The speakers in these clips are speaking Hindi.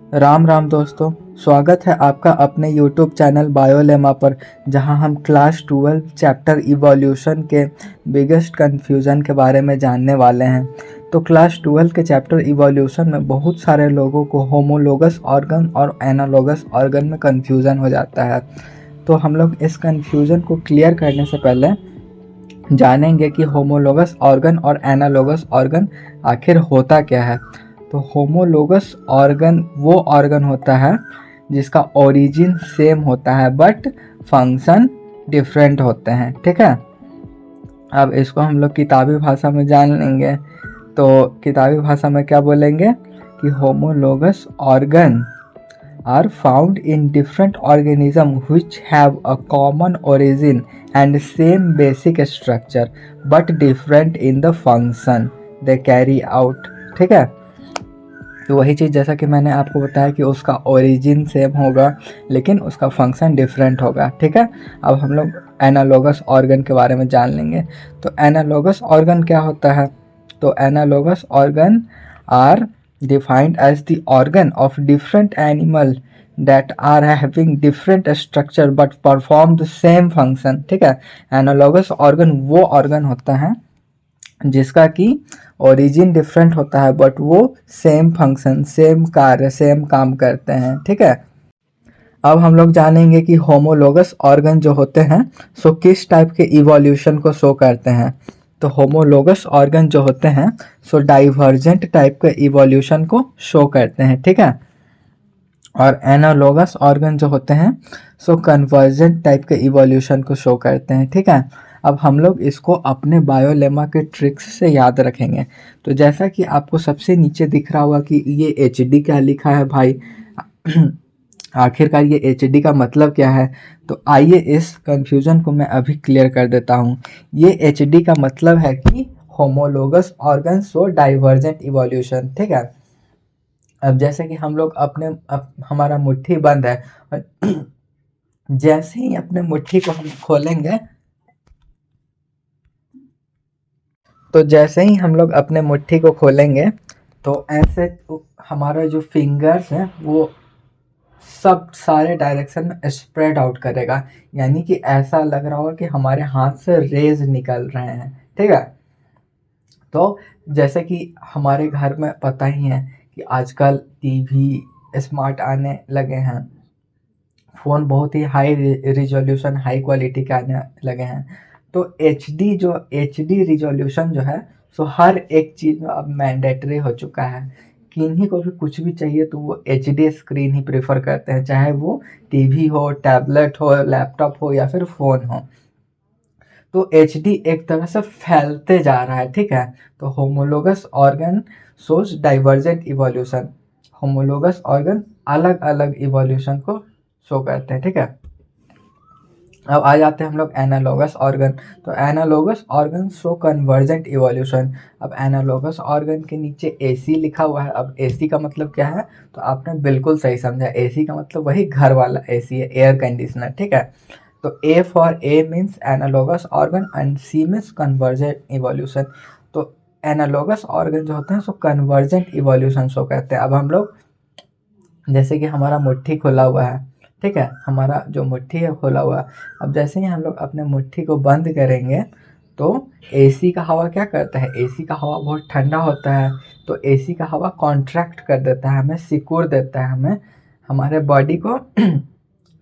राम राम दोस्तों, स्वागत है आपका अपने YouTube चैनल बायोलेमा पर, जहां हम क्लास 12 चैप्टर इवोल्यूशन के बिगेस्ट कन्फ्यूज़न के बारे में जानने वाले हैं। तो क्लास 12 के चैप्टर इवोल्यूशन में बहुत सारे लोगों को होमोलोगस ऑर्गन और एनालोगस ऑर्गन में कन्फ्यूज़न हो जाता है। तो हम लोग इस कन्फ्यूज़न को क्लियर करने से पहले जानेंगे कि होमोलोगस ऑर्गन और एनालोगस ऑर्गन आखिर होता क्या है। तो होमोलोगस ऑर्गन वो ऑर्गन होता है जिसका ओरिजिन सेम होता है बट फंक्शन डिफरेंट होते हैं। ठीक है, अब इसको हम लोग किताबी भाषा में जान लेंगे। तो किताबी भाषा में क्या बोलेंगे कि homologous organ are found in different organisms which have a common origin and same basic structure but different in the function they carry out। ठीक है, तो वही चीज़ जैसा कि मैंने आपको बताया कि उसका ओरिजिन सेम होगा लेकिन उसका फंक्शन डिफरेंट होगा। ठीक है, अब हम लोग एनालोगस ऑर्गन के बारे में जान लेंगे। तो एनालोगस ऑर्गन क्या होता है? तो analogous organ are defined as the organ of different animal that are having different structure but perform the same function। ठीक है, एनालोगस ऑर्गन वो ऑर्गन होता है जिसका कि ओरिजिन डिफरेंट होता है बट वो सेम फंक्शन, सेम कार्य, सेम काम करते हैं। ठीक है, अब हम लोग जानेंगे कि होमोलोगस ऑर्गन जो होते हैं सो किस टाइप के इवोल्यूशन को शो करते हैं। तो होमोलोगस ऑर्गन जो होते हैं सो डाइवर्जेंट टाइप के इवोल्यूशन को शो करते हैं। ठीक है, और एनालोगस ऑर्गन जो होते हैं सो कन्वर्जेंट टाइप के इवोल्यूशन को शो करते हैं। ठीक है, अब हम लोग इसको अपने बायोलेमा के ट्रिक्स से याद रखेंगे। तो जैसा कि आपको सबसे नीचे दिख रहा होगा कि ये एच डी क्या लिखा है भाई, आखिरकार ये एच डी का मतलब क्या है? तो आइए इस कन्फ्यूजन को मैं अभी क्लियर कर देता हूँ। ये एच डी का मतलब है कि homologous organ so divergent evolution. ठीक है, अब जैसे कि हम लोग हमारा मुट्ठी बंद है और जैसे ही अपने मुट्ठी को हम खोलेंगे, तो जैसे ही हम लोग अपने मुट्ठी को खोलेंगे तो ऐसे हमारा जो फिंगर्स है वो सब सारे डायरेक्शन में स्प्रेड आउट करेगा, यानी कि ऐसा लग रहा होगा कि हमारे हाथ से रेज निकल रहे हैं। ठीक है, तो जैसे कि हमारे घर में पता ही है कि आजकल टीवी स्मार्ट आने लगे हैं, फ़ोन बहुत ही हाई रिजोल्यूशन, हाई क्वालिटी के आने लगे हैं। तो एच डी रिजोल्यूशन जो है सो हर एक चीज़ में अब मैंडेटरी हो चुका है। किन्हीं को भी कुछ भी चाहिए तो वो एच डी स्क्रीन ही प्रेफर करते हैं, चाहे वो टीवी हो, टैबलेट हो, लैपटॉप हो या फिर फ़ोन हो। तो एच डी एक तरह से फैलते जा रहा है। ठीक है, तो होमोलोगस ऑर्गन सोज डाइवर्जेंट इवोल्यूशन। होमोलोगस ऑर्गन अलग अलग इवोल्यूशन को शो करते हैं। ठीक है, अब आ जाते हैं हम लोग एनालोगस ऑर्गन। तो analogous organ show convergent evolution. अब एनालोगस ऑर्गन के नीचे एसी लिखा हुआ है। अब एसी का मतलब क्या है? तो आपने बिल्कुल सही समझा, एसी का मतलब वही घर वाला एसी है, एयर कंडीशनर। ठीक है, तो A for A means analogous organ and C means convergent evolution. तो एनालोगस ऑर्गन जो होते हैं सो कन्वर्जेंट इवोल्यूशन शो करते हैं। अब हम लोग जैसे कि हमारा मुट्ठी खुला हुआ है, ठीक है, हमारा जो मुट्ठी है खुला हुआ है। अब जैसे ही हम लोग अपने मुट्ठी को बंद करेंगे तो एसी का हवा क्या करता है? एसी का हवा बहुत ठंडा होता है, तो एसी का हवा कॉन्ट्रैक्ट कर देता है, हमें सिकुड़ देता है, हमें हमारे बॉडी को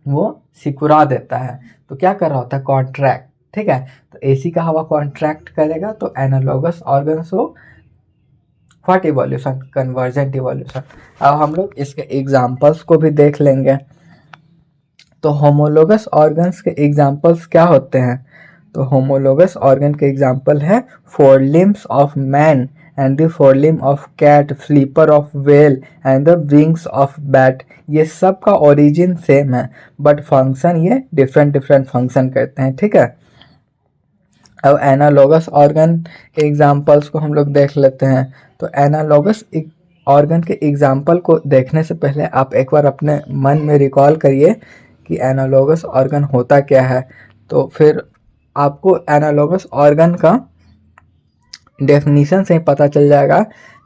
वो सिकुड़ा देता है। तो क्या कर रहा होता है? कॉन्ट्रैक्ट। ठीक है, तो एसी का हवा कॉन्ट्रैक्ट करेगा तो एनालॉगस ऑर्गन्स हो व्हाट इवोल्यूशन? Convergent evolution. अब हम लोग इसके एग्जाम्पल्स को भी देख लेंगे। तो होमोलोगस ऑर्गन्स के एग्जाम्पल्स क्या होते हैं? तो होमोलोगस ऑर्गन के एग्जाम्पल है fore limbs of man and the fore limb of cat, flipper of whale and the wings of bat. ये सब का ओरिजिन सेम है बट फंक्शन ये डिफरेंट डिफरेंट फंक्शन करते हैं। ठीक है, अब एनालोगस ऑर्गन के एग्जाम्पल्स को हम लोग देख लेते हैं। तो एनालोगस ऑर्गन के एग्जाम्पल को देखने से पहले आप एक बार अपने मन में रिकॉल करिए कि एनालोगस ऑर्गन होता क्या है। तो फिर आपको एनालोगस ऑर्गन का डेफिनीशन से ही पता चल जाएगा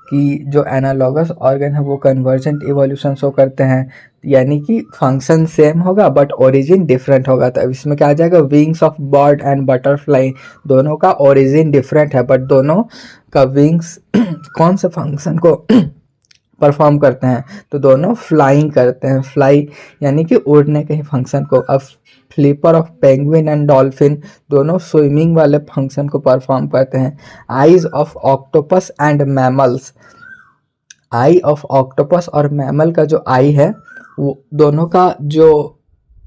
कि जो एनालॉगस ऑर्गन है वो कन्वर्जेंट इवोल्यूशन शो करते हैं, यानी कि फंक्शन सेम होगा बट ओरिजिन डिफरेंट होगा। तो अब इसमें क्या आ जाएगा, wings of bird and butterfly, दोनों का ओरिजिन डिफरेंट है बट दोनों का विंग्स कौन से फंक्शन को परफॉर्म करते हैं, तो दोनों फ्लाइंग करते हैं, फ्लाई यानी कि उड़ने के ही फंक्शन को। अब flipper of penguin and dolphin दोनों स्विमिंग वाले फंक्शन को परफॉर्म करते हैं। Eyes of octopus and mammals, I of octopus और मैमल का जो आई है वो दोनों का जो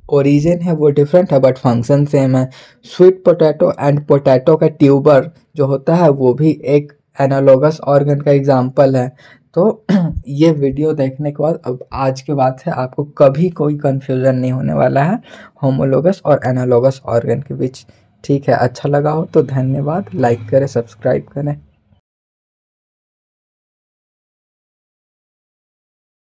ओरिजिन है वो डिफरेंट है बट फंक्शन सेम है। स्वीट पोटैटो एंड पोटैटो का ट्यूबर जो होता है वो भी एक एनालॉगस ऑर्गन का एग्जाम्पल है। तो ये वीडियो देखने के बाद अब आज के बाद से आपको कभी कोई कंफ्यूजन नहीं होने वाला है होमोलोगस और एनालॉगस ऑर्गन के बीच। ठीक है, अच्छा लगा हो तो धन्यवाद, लाइक करें, सब्सक्राइब करें।